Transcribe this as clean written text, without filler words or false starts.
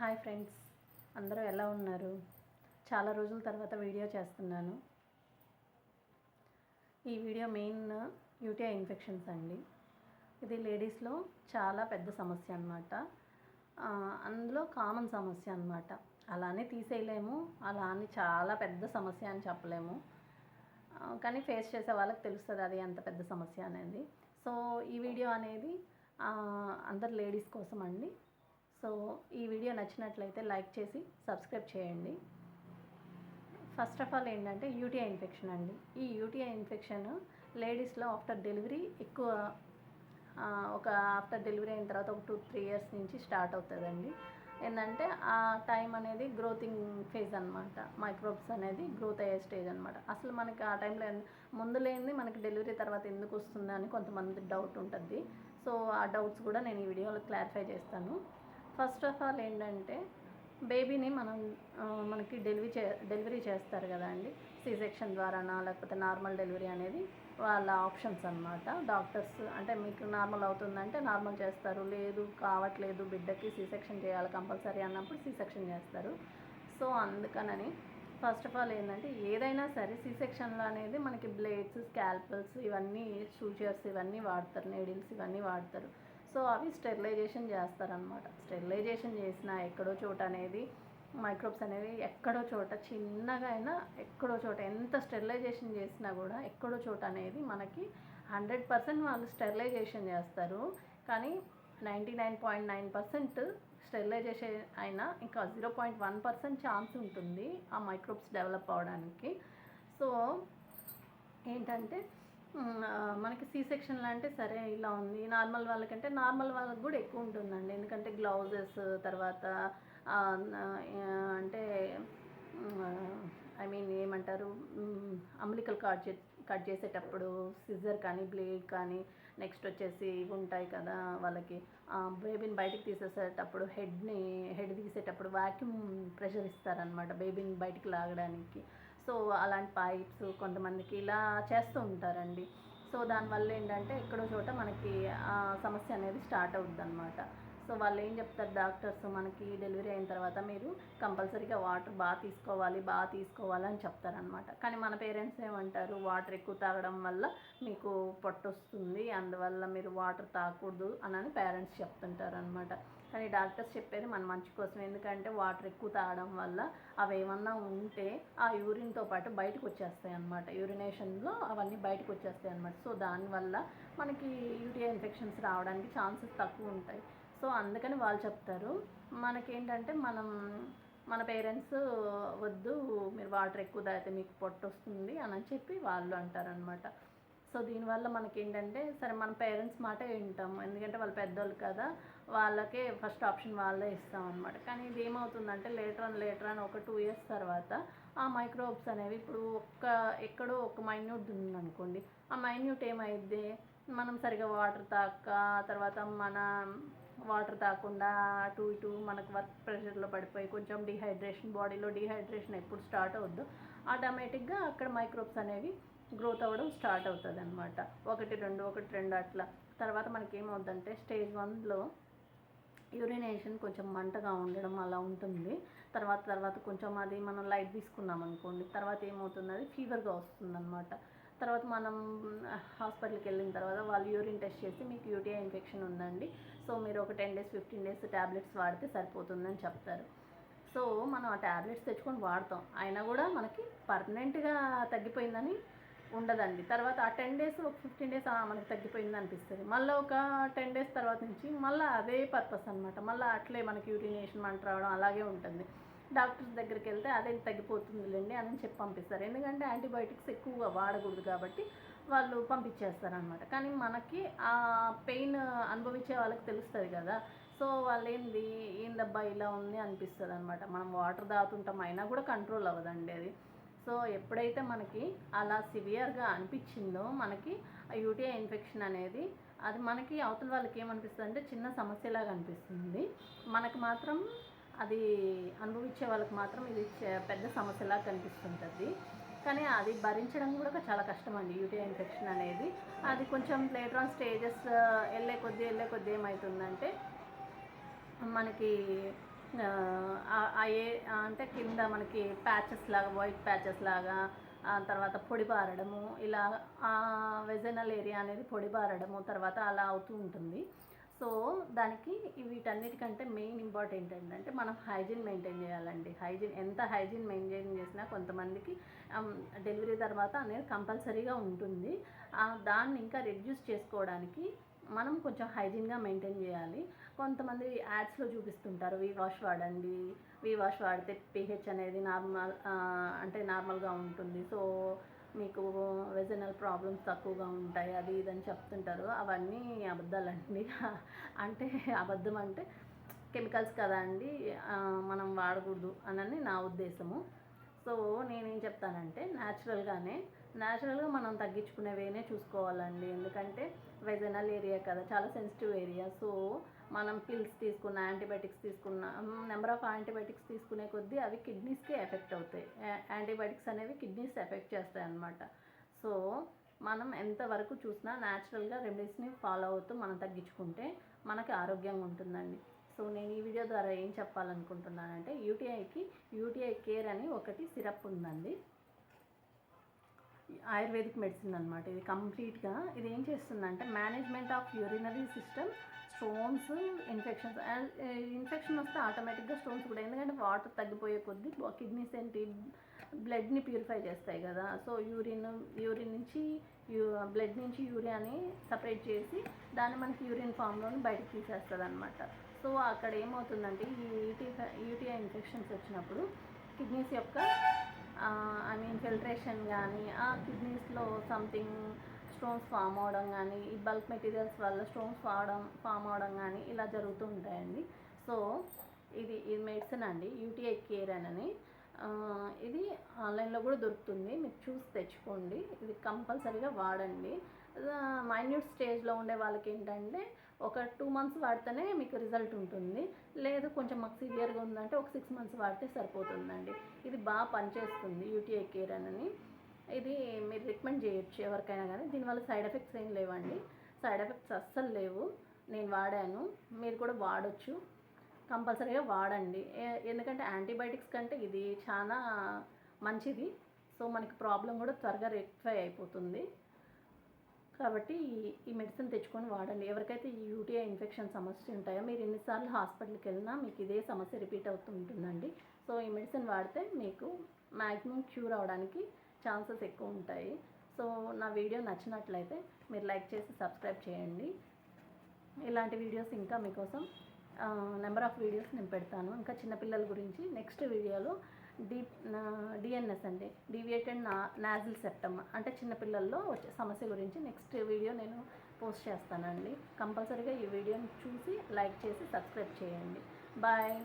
Hi friends, అందరూ ఎలా ఉన్నారు? చాలా రోజుల తర్వాత వీడియో చేస్తున్నాను. ఈ వీడియో మెయిన్ యూటీఐ ఇన్ఫెక్షన్స్ అండి. ఇది లేడీస్లో చాలా పెద్ద సమస్య అన్నమాట. అందులో కామన్ సమస్య అన్నమాట. అలానే తీసేయలేము, అలా అని చాలా పెద్ద సమస్య అని చెప్పలేము. కానీ ఫేస్ చేసే వాళ్ళకి తెలుస్తుంది అది ఎంత పెద్ద సమస్య అనేది. సో ఈ వీడియో అనేది అందరు లేడీస్ కోసం అండి. సో ఈ వీడియో నచ్చినట్లయితే లైక్ చేసి సబ్స్క్రైబ్ చేయండి. ఫస్ట్ ఆఫ్ ఆల్ ఏంటంటే యూటీఐ ఇన్ఫెక్షన్ అండి. ఈ యూటీఐ ఇన్ఫెక్షన్ లేడీస్లో ఆఫ్టర్ డెలివరీ ఎక్కువ, ఒక ఆఫ్టర్ డెలివరీ అయిన తర్వాత ఒక 2-3 ఇయర్స్ నుంచి స్టార్ట్ అవుతుందండి. ఏంటంటే ఆ టైం అనేది గ్రోతింగ్ ఫేజ్ అనమాట. మైక్రోబ్స్ అనేది గ్రోత్ అయ్యే స్టేజ్ అనమాట. అసలు మనకి ఆ టైంలో ముందు లేనిది మనకి డెలివరీ తర్వాత ఎందుకు వస్తుందని కొంతమంది డౌట్ ఉంటుంది. సో ఆ డౌట్స్ కూడా నేను ఈ వీడియోలో క్లారిఫై చేస్తాను. ఫస్ట్ ఆఫ్ ఆల్ ఏంటంటే బేబీని మనకి డెలివరీ చేస్తారు కదా అండి. సి సెక్షన్ ద్వారానా లేకపోతే నార్మల్ డెలివరీ అనేది వాళ్ళ ఆప్షన్స్ అన్నమాట. డాక్టర్స్ అంటే మీకు నార్మల్ అవుతుందంటే నార్మల్ చేస్తారు, లేదు కావట్లేదు బిడ్డకి సి సెక్షన్ చేయాలి కంపల్సరీ అన్నప్పుడు సి సెక్షన్ చేస్తారు. సో అందుకనని ఫస్ట్ ఆఫ్ ఆల్ ఏంటంటే ఏదైనా సరే సి సెక్షన్లో అనేది మనకి బ్లేడ్స్, స్కాల్పల్స్, ఇవన్నీ సూచర్స్ ఇవన్నీ వాడతారు, నీడిల్స్ ఇవన్నీ వాడతారు. సో అవి స్టెరిలైజేషన్ చేస్తారనమాట. స్టెరిలైజేషన్ చేసిన ఎక్కడో చోట అనేది మైక్రోబ్స్ అనేవి ఎక్కడో చోట చిన్నగా అయినా ఎక్కడో చోట ఎంత స్టెరిలైజేషన్ చేసినా కూడా ఎక్కడో చోట అనేది మనకి 100% వాళ్ళు స్టెరిలైజేషన్ చేస్తారు. కానీ 99.9% స్టెరిలైజేషన్ అయినా ఇంకా 0.1% ఛాన్స్ ఉంటుంది ఆ మైక్రోబ్స్ డెవలప్ అవడానికి. సో ఏంటంటే మనకి సి సెక్షన్లో అంటే సరే ఇలా ఉంది, నార్మల్ వాళ్ళకంటే నార్మల్ వాళ్ళకి కూడా ఎక్కువ ఉంటుందండి. ఎందుకంటే గ్లౌజెస్, తర్వాత అంటే ఐ మీన్ ఏమంటారు, అంబ్లికల్ కట్ చేసేటప్పుడు సిజర్ కానీ బ్లేడ్ కానీ, నెక్స్ట్ వచ్చేసి ఇవి ఉంటాయి కదా వాళ్ళకి బేబీని బయటికి తీసేసేటప్పుడు హెడ్ తీసేటప్పుడు వాక్యూమ్ ప్రెషర్ ఇస్తారనమాట బేబీని బయటికి లాగడానికి. సో అలాంటి పైప్స్ కొంతమందికి ఇలా చేస్తూ ఉంటారండి. సో దానివల్ల ఏంటంటే ఎక్కడో చోట మనకి ఆ సమస్య అనేది స్టార్ట్ అవుద్ది అనమాట. సో వాళ్ళు ఏం చెప్తారు డాక్టర్స్, మనకి డెలివరీ అయిన తర్వాత మీరు కంపల్సరీగా వాటర్ బాగా తీసుకోవాలి అని చెప్తారనమాట. కానీ మన పేరెంట్స్ ఏమంటారు, వాటర్ ఎక్కువ తాగడం వల్ల మీకు పొట్ట వస్తుంది, అందువల్ల మీరు వాటర్ తాగకూడదు అని పేరెంట్స్ చెప్తుంటారు అనమాట. కానీ డాక్టర్స్ చెప్పేది మన మంచి కోసం. ఎందుకంటే వాటర్ ఎక్కువ తాగడం వల్ల అవి ఏమన్నా ఉంటే ఆ యూరిన్తో పాటు బయటకు వచ్చేస్తాయి అన్నమాట. యూరినేషన్లో అవన్నీ బయటకు వచ్చేస్తాయి అన్నమాట. సో దానివల్ల మనకి యూరియా ఇన్ఫెక్షన్స్ రావడానికి ఛాన్సెస్ తక్కువ ఉంటాయి. సో అందుకని వాళ్ళు చెప్తారు. మనకేంటంటే మన పేరెంట్స్ వద్దు, మీరు వాటర్ ఎక్కువ తాగితే మీకు పొట్ట వస్తుంది అని చెప్పి వాళ్ళు అంటారనమాట. సో దీనివల్ల మనకేంటంటే సరే మన పేరెంట్స్ మాట వింటాము, ఎందుకంటే వాళ్ళు పెద్దోళ్ళు కదా, వాళ్ళకే ఫస్ట్ ఆప్షన్ వాళ్ళే ఇస్తాం అనమాట. కానీ ఇది ఏమవుతుందంటే లేటర్ అని ఒక 2 ఇయర్స్ తర్వాత ఆ మైక్రోబ్స్ అనేవి ఇప్పుడు ఎక్కడో ఒక మైన్యూట్ ఉందనుకోండి, ఆ మైన్యూట్ ఏమైద్ది, మనం సరిగా వాటర్ తర్వాత మన వాటర్ తాగకుండా అటు ఇటు మనకు వర్క్ ప్రెషర్లో పడిపోయి కొంచెం బాడీలో డిహైడ్రేషన్ ఎప్పుడు స్టార్ట్ అవుద్దో ఆటోమేటిక్గా అక్కడ మైక్రోబ్స్ అనేవి గ్రోత్ అవ్వడం స్టార్ట్ అవుతుంది అనమాట. 1-2 అట్లా. తర్వాత మనకి ఏమవుద్దంటే స్టేజ్ 1లో యూరినేషన్ కొంచెం మంటగా ఉండడం అలా ఉంటుంది. తర్వాత కొంచెం అది మనం లైట్ తీసుకున్నాం అనుకోండి, తర్వాత ఏమవుతుంది, అది ఫీవర్గా వస్తుందన్నమాట. తర్వాత మనం హాస్పిటల్కి వెళ్ళిన తర్వాత వాళ్ళు యూరిన్ టెస్ట్ చేసి మీకు యూటీఐ ఇన్ఫెక్షన్ ఉందండి, సో మీరు ఒక 10 days 15 days ట్యాబ్లెట్స్ వాడితే సరిపోతుందని చెప్తారు. సో మనం ఆ ట్యాబ్లెట్స్ తెచ్చుకొని వాడతాం, అయినా కూడా మనకి పర్మనెంట్గా తగ్గిపోయిందని ఉండదండి. తర్వాత ఆ 10 days ఒక 15 days మనకి తగ్గిపోయింది అనిపిస్తుంది. మళ్ళీ ఒక 10 days తర్వాత నుంచి మళ్ళీ అదే పర్పస్ అనమాట. మళ్ళీ అట్లే మనకి యూరినేషన్ మంట రావడం అలాగే ఉంటుంది. డాక్టర్స్ దగ్గరికి వెళ్తే అదే తగ్గిపోతుందిలేండి అని చెప్పి పంపిస్తారు. ఎందుకంటే యాంటీబయాటిక్స్ ఎక్కువగా వాడకూడదు కాబట్టి వాళ్ళు పంపించేస్తారనమాట. కానీ మనకి ఆ పెయిన్ అనుభవించే వాళ్ళకి తెలుస్తుంది కదా. సో వాళ్ళు ఏందబ్బా ఇలా ఉంది అనిపిస్తుంది అనమాట. మనం వాటర్ తాగుతుంటాం అయినా కూడా కంట్రోల్ అవ్వదండి అది. సో ఎప్పుడైతే మనకి అలా సివియర్గా అనిపించిందో మనకి యూటీఐ ఇన్ఫెక్షన్ అనేది, అది మనకి అవతల వాళ్ళకి ఏమనిపిస్తుంది అంటే చిన్న సమస్యలాగా అనిపిస్తుంది, మనకు మాత్రం అది అనుభవించే వాళ్ళకి మాత్రం ఇది పెద్ద సమస్యలాగా కనిపిస్తుంటుంది. కానీ అది భరించడం కూడా చాలా కష్టం అండి యూటీఐ ఇన్ఫెక్షన్ అనేది. అది కొంచెం లేటర్ ఆన్ స్టేజెస్ వెళ్ళే కొద్దీ ఏమవుతుందంటే మనకి అంటే కింద మనకి ప్యాచెస్ లాగా, వైట్ ప్యాచెస్ లాగా, తర్వాత పొడి బారడము, ఇలా వెజనల్ ఏరియా అనేది పొడి బారడము, తర్వాత అలా అవుతూ ఉంటుంది. సో దానికి వీటన్నిటికంటే మెయిన్ ఇంపార్టెంట్ ఏంటంటే మనం హైజీన్ మెయింటైన్ చేయాలండి. ఎంత హైజీన్ మెయింటైన్ చేసినా కొంతమందికి డెలివరీ తర్వాత అనేది కంపల్సరీగా ఉంటుంది. దాన్ని ఇంకా రెడ్యూస్ చేసుకోవడానికి మనం కొంచెం హైజీన్గా మెయింటైన్ చేయాలి. కొంతమంది యాడ్స్లో చూపిస్తుంటారు, వీ వాష్ వాడండి, వీ వాష్ వాడితే pH అనేది నార్మల్గా ఉంటుంది, సో మీకు వెజనల్ ప్రాబ్లమ్స్ తక్కువగా ఉంటాయి, అది ఇదని చెప్తుంటారు. అవన్నీ అబద్ధాలండి. అంటే అబద్ధం అంటే కెమికల్స్ కదా అండి, మనం వాడకూడదు అని నా ఉద్దేశము. సో నేనేం చెప్తానంటే న్యాచురల్గా మనం తగ్గించుకునే వేనే చూసుకోవాలండి. ఎందుకంటే వెజనల్ ఏరియా కదా, చాలా సెన్సిటివ్ ఏరియా. సో మనం పిల్స్ తీసుకున్న, యాంటీబయాటిక్స్ తీసుకున్న, నెంబర్ ఆఫ్ యాంటీబయాటిక్స్ తీసుకునే కొద్దీ అవి కిడ్నీస్కి ఎఫెక్ట్ అవుతాయి. యాంటీబయాటిక్స్ అనేవి కిడ్నీస్ ఎఫెక్ట్ చేస్తాయి అన్నమాట. సో మనం ఎంతవరకు చూసినా న్యాచురల్గా రెమెడీస్ని ఫాలో అవుతూ మనం తగ్గించుకుంటే మనకి ఆరోగ్యంగా ఉంటుందండి. సో నేను ఈ వీడియో ద్వారా ఏం చెప్పాలనుకుంటున్నానంటే, యూటీఐ కేర్ అని ఒకటి సిరప్ ఉందండి, ఆయుర్వేదిక్ మెడిసిన్ అనమాట. ఇది కంప్లీట్గా ఇది ఏం చేస్తుందంటే management of urinary system, stones, infections. Infection వస్తే ఆటోమేటిక్గా స్టోన్స్ కూడా, ఎందుకంటే వాటర్ తగ్గిపోయే కొద్దీ కిడ్నీస్ ఏంటి, బ్లడ్ని ప్యూరిఫై చేస్తాయి కదా. సో యూరిన్ నుంచి బ్లడ్ నుంచి యూరియాని సపరేట్ చేసి దాన్ని మనకి యూరిన్ ఫామ్లోని బయటకు తీసేస్తుంది అనమాట. సో అక్కడ ఏమవుతుందంటే ఈ యూటీఐ ఇన్ఫెక్షన్స్ వచ్చినప్పుడు కిడ్నీస్ యొక్క ఫిల్ట్రేషన్ కానీ, ఆ కిడ్నీస్లో సంథింగ్ స్టోన్స్ ఫామ్ అవడం కానీ, ఈ బల్క్ మెటీరియల్స్ వల్ల స్టోన్స్ ఫామ్ అవడం కానీ ఇలా జరుగుతూ ఉంటాయండి. సో ఇది మెడిసిన్ అండి, యూటీఐ కేర్ అని. ఇది ఆన్లైన్లో కూడా దొరుకుతుంది, మీరు చూసి తెచ్చుకోండి. ఇది కంపల్సరీగా వాడండి. మైన్యూట్ స్టేజ్లో ఉండే వాళ్ళకి ఏంటంటే ఒక 2 months వాడితేనే మీకు రిజల్ట్ ఉంటుంది. లేదు కొంచెం మాకు సివియర్గా ఉందంటే ఒక 6 months వాడితే సరిపోతుందండి. ఇది బాగా పనిచేస్తుంది యూటీఐ కేర్ అని. ఇది మీరు రికమెండ్ చేయొచ్చు ఎవరికైనా కానీ. దీనివల్ల సైడ్ ఎఫెక్ట్స్ ఏం లేవండి, సైడ్ ఎఫెక్ట్స్ అస్సలు లేవు. నేను వాడాను, మీరు కూడా వాడచ్చు, కంపల్సరీగా వాడండి. ఎందుకంటే యాంటీబయాటిక్స్ కంటే ఇది చాలా మంచిది. సో మనకి ప్రాబ్లం కూడా త్వరగా రెక్టిఫై అయిపోతుంది. కాబట్టి ఈ మెడిసిన్ తెచ్చుకొని వాడండి. ఎవరికైతే ఈ యూటీఐ ఇన్ఫెక్షన్ సమస్య ఉంటాయో, మీరు ఎన్నిసార్లు హాస్పిటల్కి వెళ్ళినా మీకు ఇదే సమస్య రిపీట్ అవుతూ ఉంటుందండి. సో ఈ మెడిసిన్ వాడితే మీకు మ్యాక్సిమం క్యూర్ అవడానికి ఛాన్సెస్ ఎక్కువ ఉంటాయి. సో నా వీడియో నచ్చినట్లయితే మీరు లైక్ చేసి సబ్స్క్రైబ్ చేయండి. ఇలాంటి వీడియోస్ ఇంకా మీకోసం నెంబర్ ఆఫ్ వీడియోస్ నేను పెడతాను. ఇంకా చిన్నపిల్లల గురించి నెక్స్ట్ వీడియోలో డిఎన్ఎస్ అండి, డీవియేటెడ్ నాజిల్ సెప్టమ్, అంటే చిన్నపిల్లల్లో వచ్చే సమస్య గురించి నెక్స్ట్ వీడియో నేను పోస్ట్ చేస్తానండి. కంపల్సరీగా ఈ వీడియోని చూసి లైక్ చేసి సబ్స్క్రైబ్ చేయండి. బాయ్.